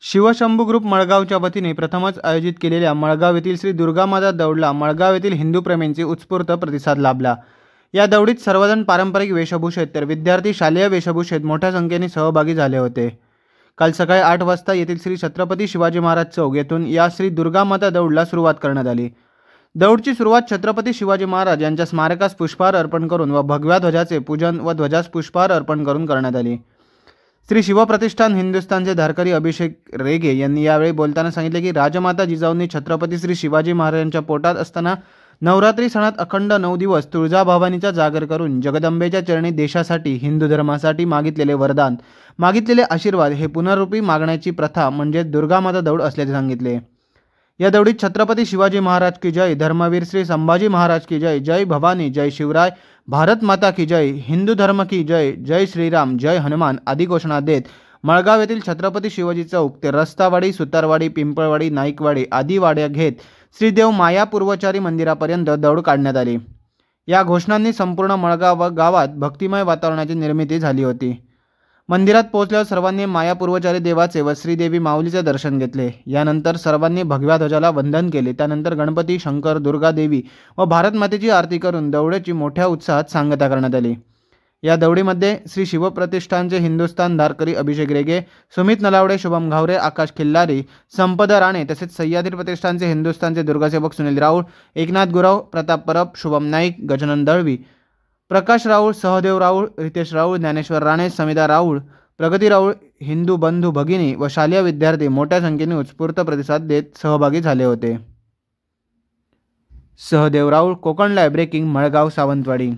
Shivshambhu group मळगावच्या वतीने प्रथमच आयोजित केलेल्या मळगाव येथील श्री दुर्गामाता दौडला मळगाव येथील हिंदूप्रेमींचे उत्स्फूर्त प्रतिसाद लाभला। या दौडीत सर्वजण पारंपरिक वेशभूषेत तर विद्यार्थी शालेय वेशभूषेत मोठ्या संख्येने सहभागी झाले होते। काल सकाळी 8 वाजता येथील श्री छत्रपती शिवाजी महाराज चौक येथून या श्री दुर्गामाता दौडला सुरुवात करण्यात आली। दौडची सुरुवात छत्रपती शिवाजी महाराज यांच्या स्मारकास पुष्पहार अर्पण करून व भगव्या ध्वजाचे पूजन व ध्वजास पुष्पहार अर्पण करून करण्यात आली। श्री शिवप्रतिष्ठान हिंदुस्थानचे धारकरी अभिषेक रेगे यांनी यावेळी बोलताना सांगितले की राजमाता जिजाऊंनी छत्रपती श्री शिवाजी महाराजांच्या पोटात असताना नवरात्री सणात अखंड 9 दिवस तुळजाभवानीचा जागर करून जगदंबेच्या चरणी देशासाठी हिंदू धर्मासाठी मागितलेले वरदान मागितलेले आशीर्वाद हे पुनरुपी मागण्याची प्रथा म्हणजे दुर्गामाता दौड असल्याचे सांगितले। या दौडीत छत्रपती शिवाजी महाराज की जय, धर्मवीर श्री संभाजी महाराज की जय, जय भवानी, जय शिवराय, भारत माता की जय, हिंदू धर्म की जय, जय श्रीराम, जय हनुमान आदी घोषणा देत मळगाव येथील छत्रपती शिवाजी चौक ते रस्तावाडी, सुतारवाडी, पिंपळवाडी, नाईकवाडी आदी वाड्या घेत श्रीदेव माया पूर्वचारी मंदिरापर्यंत दौड काढण्यात आली। या घोषणांनी संपूर्ण मळगाव गावात भक्तिमय वातावरणाची निर्मिती झाली होती। मंदिरात पोहोचल्यावर सर्वांनी माया पूर्वचारी देवाचे व श्रीदेवी माऊलीचे दर्शन घेतले। यानंतर सर्वांनी भगव्या ध्वजाला वंदन केले। त्यानंतर गणपती, शंकर, दुर्गा देवी व भारत मातेची आरती करून दौडची मोठ्या उत्साहात सांगता करण्यात आली। या दौडीमध्ये श्री शिवप्रतिष्ठानचे हिंदुस्थान धारकरी अभिषेक रेगे, सुमित नलावडे, शुभम घावरे, आकाश खिल्लारी, संपद राणे तसेच सह्याद्री प्रतिष्ठानचे हिंदुस्थानचे दुर्गासेवक सुनील राऊळ, एकनाथ गुरव, प्रताप परब, शुभम नाईक, गजानन दळवी, प्रकाश राऊळ, सहदेव राऊळ, रितेश राऊळ, ज्ञानेश्वर राणे, समिता राऊळ, प्रगती राऊळ, हिंदू बंधू भगिनी व शालेय विद्यार्थी मोठ्या संख्येने उत्स्फूर्त प्रतिसाद देत सहभागी झाले होते। Sahdev Raul, Konkan live breaking, Malgaon, Sawantwadi.